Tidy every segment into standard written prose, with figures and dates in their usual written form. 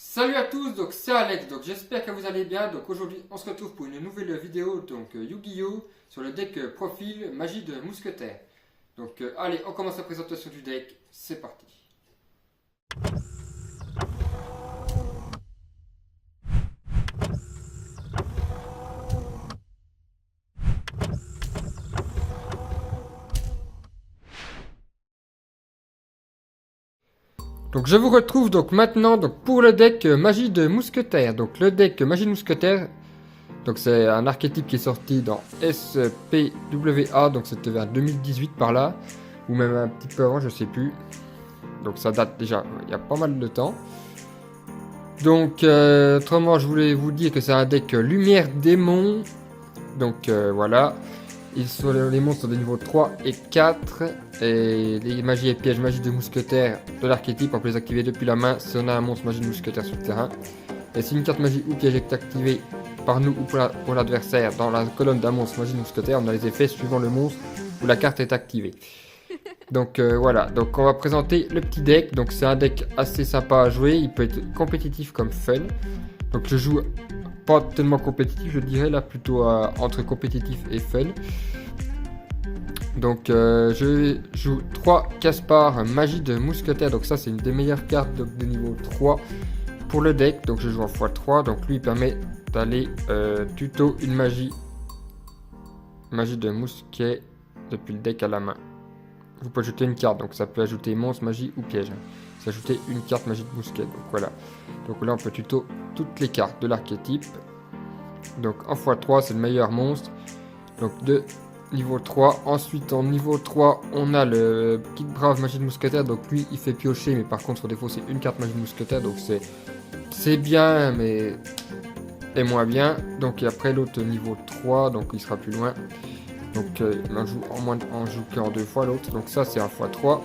Salut à tous, donc c'est Alex, donc j'espère que vous allez bien. Donc aujourd'hui on se retrouve pour une nouvelle vidéo, donc Yu-Gi-Oh! Sur le deck profil Magie de Mousquetaire. Donc allez, on commence la présentation du deck, c'est parti. Donc je vous retrouve donc maintenant donc pour le deck Magie de Mousquetaire. Donc le deck Magie de Mousquetaire, donc c'est un archétype qui est sorti dans SPWA, donc c'était vers 2018 par là, ou même un petit peu avant, je sais plus. Donc ça date déjà, il y a pas mal de temps. Donc autrement je voulais vous dire que c'est un deck Lumière Démon. Donc voilà. Les monstres sont des niveaux 3 et 4. Et les magies et pièges magie de mousquetaire de l'archétype, on peut les activer depuis la main si on a un monstre magie de mousquetaire sur le terrain. Et si une carte magie ou piège est activée par nous ou pour l'adversaire dans la colonne d'un monstre magie de mousquetaire, on a les effets suivant le monstre où la carte est activée. Donc voilà, donc on va présenter le petit deck. Donc c'est un deck assez sympa à jouer, il peut être compétitif comme fun. Donc je joue pas tellement compétitif, je dirais là plutôt entre compétitif et fun. Donc je joue 3 Caspar Magie de Mousquetaire, donc ça c'est une des meilleures cartes de niveau 3 pour le deck. Donc je joue en x3, donc lui il permet d'aller tuto une magie de mousquet depuis le deck à la main. Vous pouvez ajouter une carte, donc ça peut ajouter monstre, magie ou piège. S'ajouter une carte magie de mousquet, donc voilà. Donc là on peut tuto toutes les cartes de l'archétype. Donc en x3 c'est le meilleur monstre. Donc de niveau 3. Ensuite en niveau 3 on a le Kid Brave magie de mousquetaire. Donc lui il fait piocher, mais par contre sur défaut c'est une carte magie de mousquetaire. Donc c'est bien mais et moins bien. Donc et après l'autre niveau 3, donc il sera plus loin. Donc on joue qu'en 2 fois l'autre. Donc ça c'est un x3.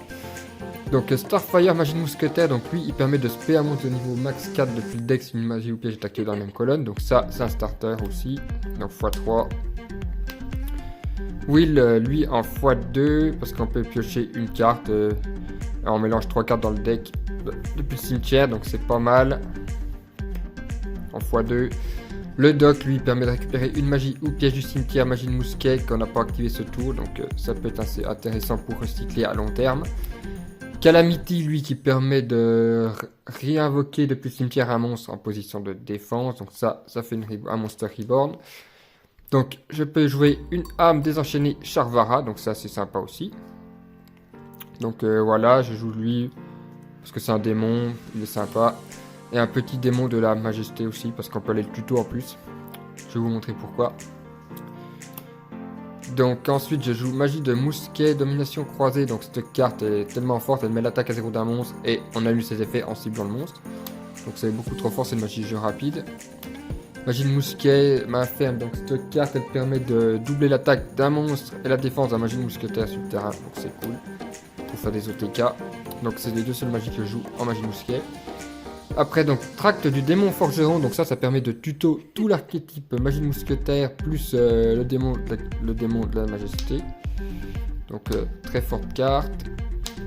Donc Starfire magie de mousquetaire, donc lui il permet de spé un monstre de niveau max 4 depuis le deck si une magie ou piège est activée dans la même colonne. Donc ça c'est un starter aussi. Donc x3. Will lui en x2 parce qu'on peut piocher une carte. On mélange 3 cartes dans le deck depuis le cimetière, donc c'est pas mal. En x2. Le doc lui permet de récupérer une magie ou piège du cimetière magie de mousquet qu'on n'a pas activé ce tour, donc ça peut être assez intéressant pour recycler à long terme. Calamity lui qui permet de réinvoquer depuis le cimetière un monstre en position de défense, donc ça fait un monster reborn. Donc je peux jouer une âme désenchaînée Charvara, donc ça c'est sympa aussi. Donc voilà, je joue lui parce que c'est un démon, il est sympa. Et un petit démon de la majesté aussi, parce qu'on peut aller le tuto en plus. Je vais vous montrer pourquoi. Donc ensuite je joue magie de mousquet, domination croisée. Donc cette carte est tellement forte, elle met l'attaque à 0 d'un monstre et on annule ses effets en ciblant le monstre. Donc c'est beaucoup trop fort, c'est une magie de jeu rapide. Magie de mousquet, main ferme, donc cette carte elle permet de doubler l'attaque d'un monstre et la défense d'un magie de mousquetaire sur le terrain. Donc c'est cool pour faire des OTK. Donc c'est les deux seules magies que je joue en magie de mousquet. Après donc tract du démon forgeron, donc ça permet de tuto tout l'archétype magie de mousquetaire plus le démon de la majesté. Donc très forte carte.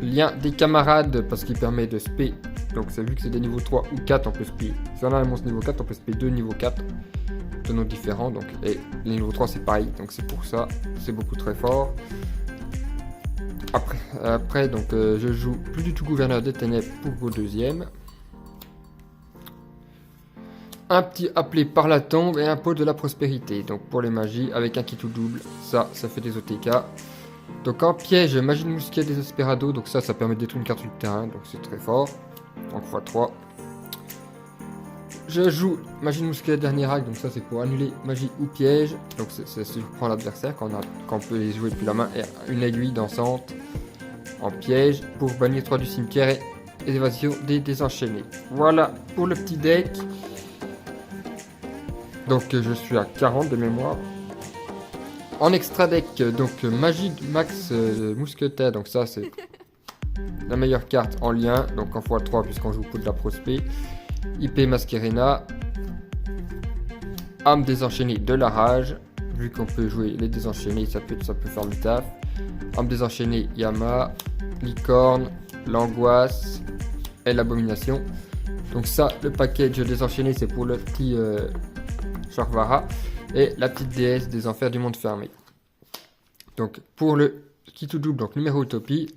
Lien des camarades parce qu'il permet de spé. Donc c'est vu que c'est des niveaux 3 ou 4, on peut spé. Si on a un monstre niveau 4, on peut spé 2 niveau 4. Tonneaux différents, donc et les niveaux 3 c'est pareil, donc c'est pour ça, c'est beaucoup très fort. Après donc je joue plus du tout gouverneur des ténèbres pour au deuxième. Un petit appelé par la tombe et un pot de la prospérité. Donc pour les magies, avec un kit ou double, ça fait des OTK. Donc en piège, magie de mousquet des Esperados. Donc ça permet de détruire une carte sur le terrain. Donc c'est très fort. Donc x3. Je joue magie de mousquet dernier acte. Donc ça c'est pour annuler magie ou piège. Donc c'est surprend l'adversaire quand on peut les jouer depuis la main. Et une aiguille dansante en piège pour bannir 3 du cimetière et évasion des désenchaînés. Voilà pour le petit deck. Donc je suis à 40 de mémoire. En extra deck, donc magie de max mousquetaire, donc ça c'est la meilleure carte en lien, donc en x3 puisqu'on joue pour de la prospé. IP Masquerena. Âme désenchaînée de la rage, vu qu'on peut jouer les désenchaînés, ça peut faire le taf. Âme désenchaînée Yama, licorne, l'angoisse et l'abomination. Donc ça, le package désenchaîné, c'est pour le petit Charvara. Et la petite déesse des enfers du monde fermé. Donc pour le kit tout double, donc numéro Utopie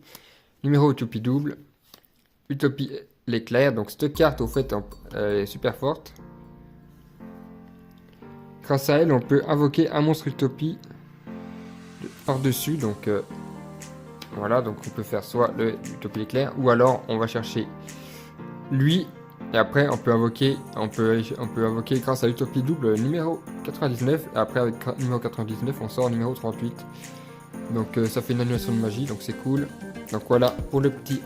double, Utopie l'éclair. Donc cette carte, au fait, elle est super forte. Grâce à elle, on peut invoquer un monstre Utopie par-dessus. Donc voilà, donc on peut faire soit le Utopie l'éclair, ou alors on va chercher lui. Et après, on peut invoquer grâce à Utopie double numéro 99. Et après, avec numéro 99, on sort numéro 38. Donc, ça fait une annulation de magie, donc c'est cool. Donc voilà pour le petit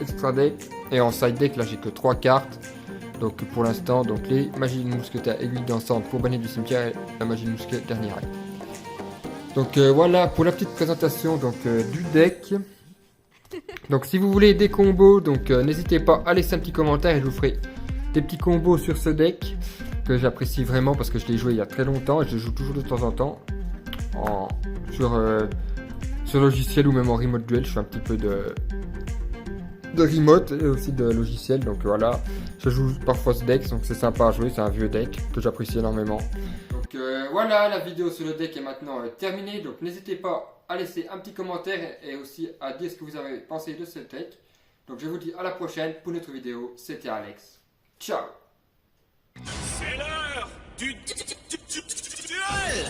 extra deck. Et en side deck, là, j'ai que 3 cartes. Donc pour l'instant, donc les magies de mousquetaire aiguille d'ensemble pour bannir du cimetière et la magie de mousquetaire dernier acte. Donc voilà pour la petite présentation donc du deck. Donc si vous voulez des combos, donc n'hésitez pas à laisser un petit commentaire et je vous ferai des petits combos sur ce deck que j'apprécie vraiment parce que je l'ai joué il y a très longtemps et je joue toujours de temps en temps sur logiciel ou même en remote duel. Je fais un petit peu de remote et aussi de logiciel, donc voilà, je joue parfois ce deck, donc c'est sympa à jouer, c'est un vieux deck que j'apprécie énormément. Donc voilà, la vidéo sur le deck est maintenant terminée, donc n'hésitez pas à laisser un petit commentaire et aussi à dire ce que vous avez pensé de ce deck. Donc je vous dis à la prochaine pour une autre vidéo, c'était Alex. Ciao. C'est l'heure du duel.